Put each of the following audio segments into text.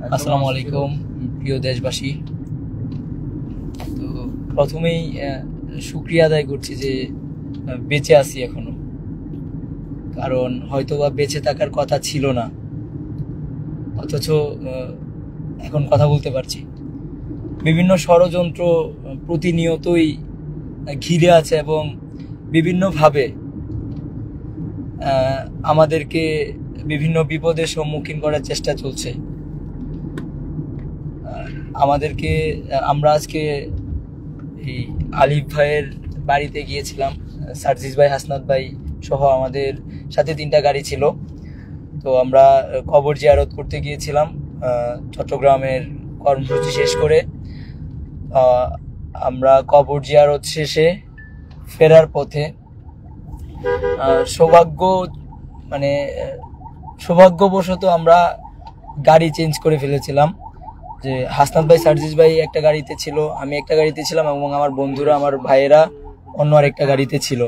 আসসালামু আলাইকুম প্রিয় দেশবাসী। তো প্রথমেই শুকরিয়া আদায় করছি যে বেঁচে আছি এখনো, কারণ হয়তোবা বেঁচে থাকার কথা ছিল না, অথচ এখন কথা বলতে পারছি। বিভিন্ন ষড়যন্ত্র প্রতিনিয়তই ঘিরে আছে এবং বিভিন্নভাবে আমাদেরকে বিভিন্ন বিপদের সম্মুখীন করার চেষ্টা চলছে। আমরা আজকে এই আলিফ ভাইয়ের বাড়িতে গিয়েছিলাম। সার্জিস ভাই, হাসনাত ভাই সহ আমাদের সাথে 3টা গাড়ি ছিল। তো আমরা কবর জিয়ারত করতে গিয়েছিলাম। চট্টগ্রামের কর্মসূচি শেষ করে আমরা কবর জিয়ারত শেষে ফেরার পথে সৌভাগ্যবশত আমরা গাড়ি চেঞ্জ করে ফেলেছিলাম। যে হাসনাত ভাই, সার্জিস ভাই একটা গাড়িতে ছিল, আমি একটা গাড়িতে ছিলাম এবং আমার বন্ধুরা, আমার ভাইয়েরা অন্য আরেকটা গাড়িতে ছিল।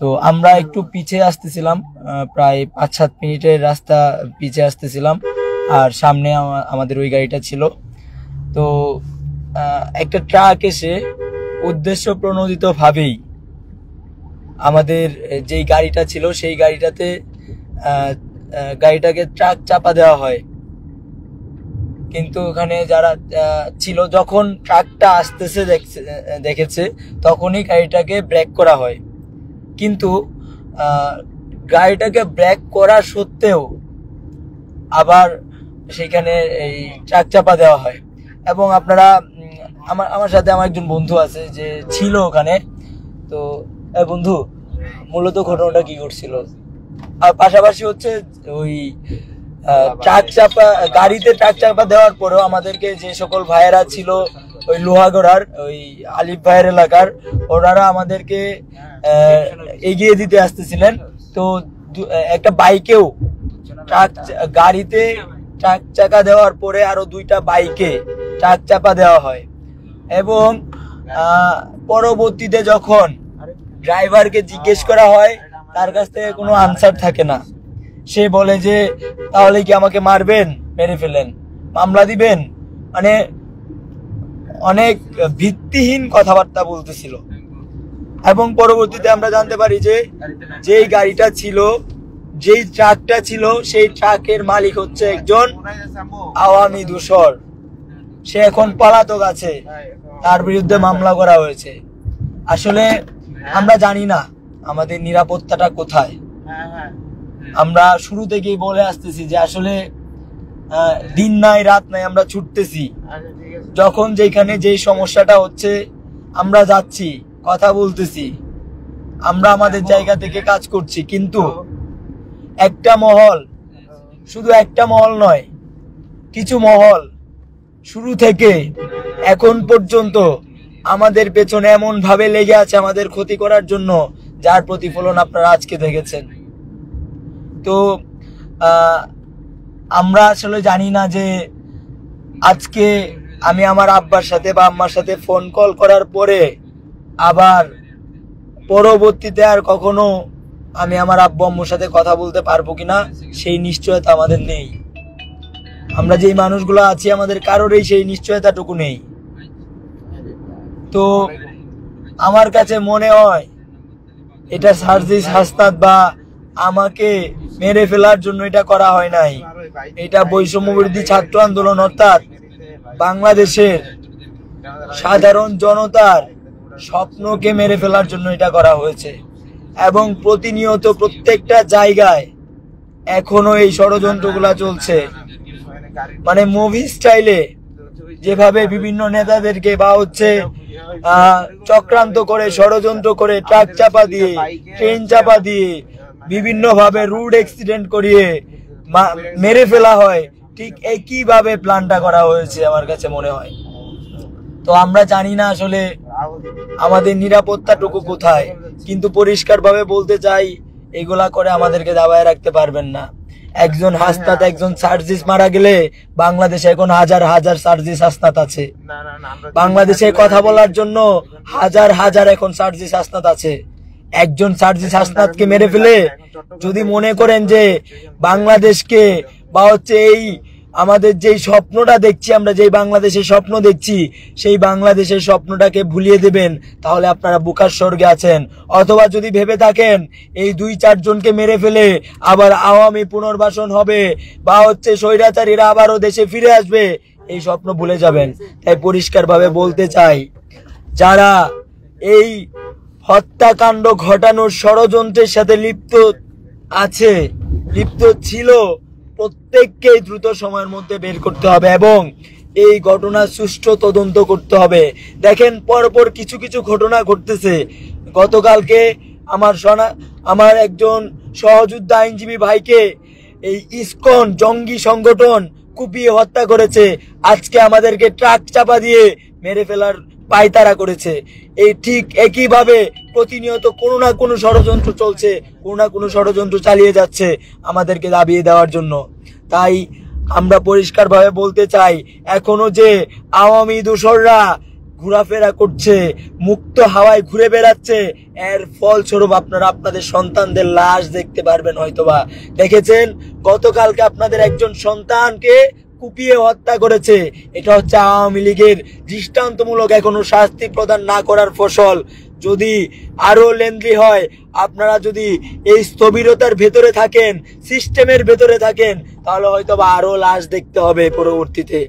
তো আমরা একটু পিছিয়ে আসতেছিলাম, প্রায় 5-7 মিনিটের রাস্তা পিছিয়ে আসতেছিলাম, আর সামনে আমাদের ওই গাড়িটা ছিল। তো একটা ট্রাক এসে উদ্দেশ্য প্রণোদিতভাবেই আমাদের যেই গাড়িটা ছিল সেই গাড়িটাকে ট্রাক চাপা দেওয়া হয়। কিন্তু ওখানে যারা ছিল, যখন ট্রাকটা আসতেছে দেখেছে তখনই গাড়িটাকে ব্রেক করা হয়। কিন্তু গাড়িটাকে ব্রেক করা সত্ত্বেও আবার সেখানে এই ট্রাক চাপা দেওয়া হয়। এবং আপনারা, আমার সাথে আমার একজন বন্ধু আছে যে ছিল ওখানে। তো বন্ধু, মূলত ঘটনাটা কি ঘটছিল? আর পাশাপাশি হচ্ছে ওই গাড়িতে ট্রাক চাপা দেওয়ার পরেও আমাদেরকে যে সকল ভাইয়েরা ছিল ওই লোহাগড়ার, ওই আলিফ ভাইয়ের এলাকার, ওনারা আমাদেরকে এগিয়ে দিতে আসতেছিলেন। তো একটা বাইকেও গাড়িতে ট্রাক চাপা দেওয়ার পরে আরো 2টা বাইকে ট্রাক চাপা দেওয়া হয়। এবং পরবর্তীতে যখন ড্রাইভারকে জিজ্ঞেস করা হয়, তার কাছ থেকে কোনো আনসার থাকে না। সে বলে যে তাহলে কি আমাকে মারবেন, মেরে ফেলেন, মামলা দিবেন, মানে অনেক ভিত্তিহীন কথাবার্তা বলতেছিল। এবং পরবর্তীতে আমরা জানতে পারি যে যেই গাড়িটা ছিল, যেই ট্রাকটা ছিল, সেই ট্রাকের মালিক হচ্ছে একজন আওয়ামী দূষর। সে এখন পলাতক আছে, তার বিরুদ্ধে মামলা করা হয়েছে। আসলে আমরা জানি না আমাদের নিরাপত্তাটা কোথায়। আমরা শুরু থেকেই বলে আসতেছি যে আসলে দিন নাই রাত নাই আমরা ছুটতেছি। যখন যেখানে যেই সমস্যাটা হচ্ছে আমরা যাচ্ছি, কথা বলতেছি, আমরা আমাদের জায়গা থেকে কাজ করছি। কিন্তু একটা মহল, শুধু একটা মহল নয়, কিছু মহল শুরু থেকে এখন পর্যন্ত আমাদের পেছনে এমন ভাবে লেগে আছে আমাদের ক্ষতি করার জন্য, যার প্রতিফলন আপনারা আজকে দেখেছেন। তো আমরা আসলে জানি না যে আজকে আমি আমার আব্বার সাথে বা আম্মার সাথে ফোন কল করার পরে আবার পরবর্তীতে আর কখনো আমি আমার আব্বু আম্মুর সাথে কথা বলতে পারবো কিনা সেই নিশ্চয়তা আমাদের নেই। আমরা যেই মানুষগুলো আছি, আমাদের কারোরই সেই নিশ্চয়তাটুকু নেই। তো আমার কাছে মনে হয় এটা সার্জিস, হাসনাত বা আমাকে মেরে ফেলার জন্য এটা করা হয় নাই। এটা বৈষম্যবিরোধী ছাত্র আন্দোলন, অর্থাৎ বাংলাদেশের সাধারণ জনতার স্বপ্নকে মেরে ফেলার জন্য এটা করা হয়েছে। এবং প্রতিনিয়ত প্রত্যেকটা জায়গায় এখনো এই ষড়যন্ত্রগুলা চলছে। মানে মুভি স্টাইলে যেভাবে বিভিন্ন নেতাদেরকে বা হচ্ছে চক্রান্ত করে, ষড়যন্ত্র করে, ট্রাক চাপা দিয়ে, ট্রেন চাপা দিয়ে, বিভিন্ন ভাবে রোড অ্যাক্সিডেন্ট করিয়ে মেরে ফেলা হয়, ঠিক একইভাবে প্ল্যানটা করা হয়েছে আমার কাছে মনে হয়। তো আমরা জানি না আসলে আমাদের নিরাপত্তাটুকু কোথায়। কিন্তু পরিষ্কারভাবে বলতে চাই, এগুলা করে আমাদেরকে দাবায় রাখতে পারবেন না। একজন হাসনাত, একজন সার্জিস মারা গেলে বাংলাদেশে এখন হাজার হাজার সার্জিস হাসনাত আছে। বাংলাদেশে কথা বলার জন্য হাজার হাজার এখন সার্জিস হাসনাত আছে। একজন সার্জিস হাসনাতকে মেরে ফেলে যদি মনে করেন যে বাংলাদেশকে বা হচ্ছে এই আমাদের যেই স্বপ্নটা দেখছি, আমরা যেই বাংলাদেশের স্বপ্ন দেখছি, সেই বাংলাদেশের স্বপ্নটাকে ভুলিয়ে দেবেন, তাহলে আপনারা বুকার স্বর্গে আছেন। অথবা যদি ভেবে থাকেন এই 2-4 জনকে মেরে ফেলে আবার আওয়ামী পুনর্বাসন হবে বা স্বৈরাচারীরা আবারও দেশে ফিরে আসবে, এই স্বপ্ন ভুলে যাবেন। তাই পরিষ্কারভাবে বলতে চাই, যারা এই হত্যাকাণ্ড ঘটানোর ষড়যন্ত্রের সাথে লিপ্ত ছিল, প্রত্যেককেই দ্রুত সময়ের মধ্যে বের করতে হবে এবং এই ঘটনার সুষ্ঠু তদন্ত করতে হবে। দেখেন, পরপর কিছু কিছু ঘটনা ঘটতেছে। গতকালকে আমার একজন সহযোদ্ধা আইনজীবী ভাইকে এই ইসকন জঙ্গি সংগঠন কুপিয়ে হত্যা করেছে। আজকে আমাদেরকে ট্রাক চাপা দিয়ে মেরে ফেলার পায়তারা করেছে। এই ঠিক একইভাবে প্রতিনিয়ত কোনো না কোনো ষড়যন্ত্র চলছে, কোনো না কোনো ষড়যন্ত্র চালিয়ে যাচ্ছে আমাদেরকে দাবিয়ে দেওয়ার জন্য। তাই আমরা পরিষ্কারভাবে বলতে চাই, এখনো যে আওয়ামী দোসররা ঘোরাফেরা করছে, মুক্ত হাওয়ায় ঘুরে বেড়াচ্ছে, এর ফলস্বরূপ আপনারা আপনাদের সন্তানদের লাশ দেখতে পারবেন। হয়তোবা দেখেছেন, গতকালকে আপনাদের একজন সন্তানকে কুপিয়ে হত্যা করেছে। এটা হচ্ছে আওয়ামী লীগের দৃষ্টান্তমূলক এখনো শাস্তি প্রদান না করার ফসল। যদি আরো লেন্দি হয়, আপনারা যদি এই স্থবিরতার ভেতরে থাকেন, সিস্টেমের ভেতরে থাকেন, তাহলে হয়তোবা আরো লাশ দেখতে হবে পরবর্তীতে।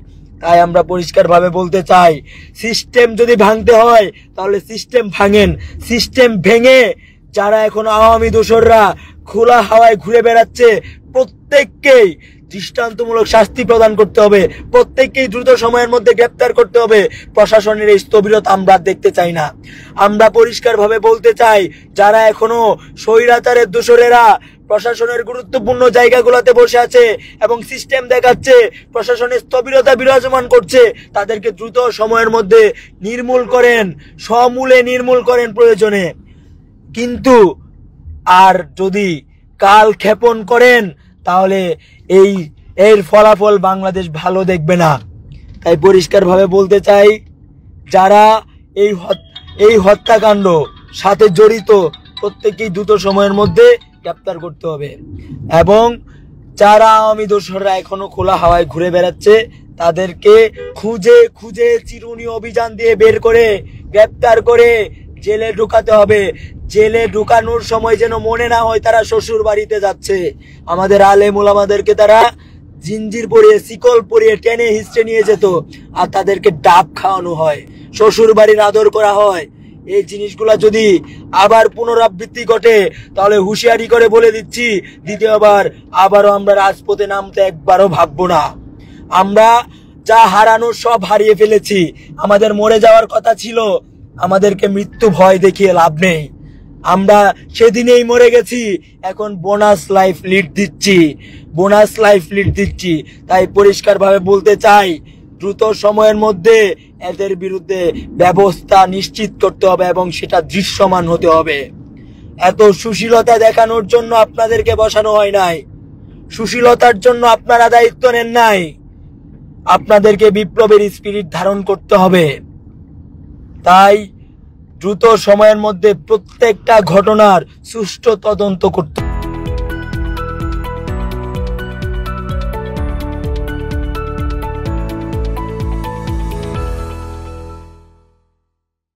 তাই আমরা পরিষ্কারভাবে বলতে চাই, সিস্টেম যদি ভাঙতে হয় তাহলে সিস্টেম ভাঙেন। সিস্টেম ভেঙে যারা এখন আওয়ামী দোসররা খোলা হাওয়ায় ঘুরে বেড়াচ্ছে, প্রত্যেককেই দৃষ্টান্তমূলক শাস্তি প্রদান করতে হবে, প্রত্যেককেই দ্রুত সময়ের মধ্যে গ্রেপ্তার করতে হবে। প্রশাসনের এই স্থবিরতা আমরা দেখতে চাই না। আমরা পরিষ্কারভাবে বলতে চাই, যারা এখনো স্বৈরাচারের দোসরেরা প্রশাসনের গুরুত্বপূর্ণ জায়গাগুলোতে বসে আছে এবং সিস্টেম দেখাচ্ছে, প্রশাসনের স্থবিরতা বিরাজমান করছে, তাদেরকে দ্রুত সময়ের মধ্যে নির্মূল করেন, সমূলে নির্মূল করেন প্রয়োজনে। কিন্তু আর যদি কাল ক্ষেপণ করেন, তাহলে এর ফলাফল বাংলাদেশ ভালো দেখবে না। তাই পরিষ্কারভাবে বলতে চাই, যারা এই হত্যাকাণ্ড সাথে জড়িত, প্রত্যেককেই দ্রুত সময়ের মধ্যে গ্রেপ্তার করতে হবে এবং যারা আওয়ামী দোসররা এখনো খোলা হাওয়ায় ঘুরে বেড়াচ্ছে, তাদেরকে খুঁজে খুঁজে চিরুনি অভিযান দিয়ে বের করে গ্রেপ্তার করে জেলে ঢুকাতে হবে। জেলে ঢুকানোর সময় যেন মনে না হয় তারা শ্বশুর বাড়িতে যাচ্ছে। আমাদের আলেম ওলামাদেরকে তারা জিঞ্জির পরিয়ে, শিকল পরিয়ে টেনে হিস্টে নিয়ে যেত, আর তাদেরকে ডাব খাওয়ানো হয়, শ্বশুর বাড়ির আদর করা হয়। এই জিনিসগুলা যদি আবার পুনরাবৃত্তি ঘটে, তাহলে হুঁশিয়ারি করে বলে দিচ্ছি, দ্বিতীয়বার আবারও আমরা রাজপথে নামতে একবারও ভাববো না। আমরা যা হারানোর সব হারিয়ে ফেলেছি। আমাদের মরে যাওয়ার কথা ছিল, আমাদেরকে মৃত্যু ভয় দেখিয়ে লাভ নেই। আমরা সেদিনেই মরে গেছি, এখন বোনাস লাইফ লিড দিচ্ছি। তাই পরিষ্কারভাবে বলতে চাই, দ্রুত সময়ের মধ্যে এদের বিরুদ্ধে ব্যবস্থা নিশ্চিত করতে হবে এবং সেটা দৃশ্যমান হতে হবে। এত সুশীলতা দেখানোর জন্য আপনাদেরকে বসানো হয় নাই, সুশীলতার জন্য আপনারা দায়িত্ব নেন নাই। আপনাদেরকে বিপ্লবের স্পিরিট ধারণ করতে হবে। তাই দ্রুত সময়ের মধ্যে প্রত্যেকটা ঘটনার সুষ্ঠু তদন্ত করতে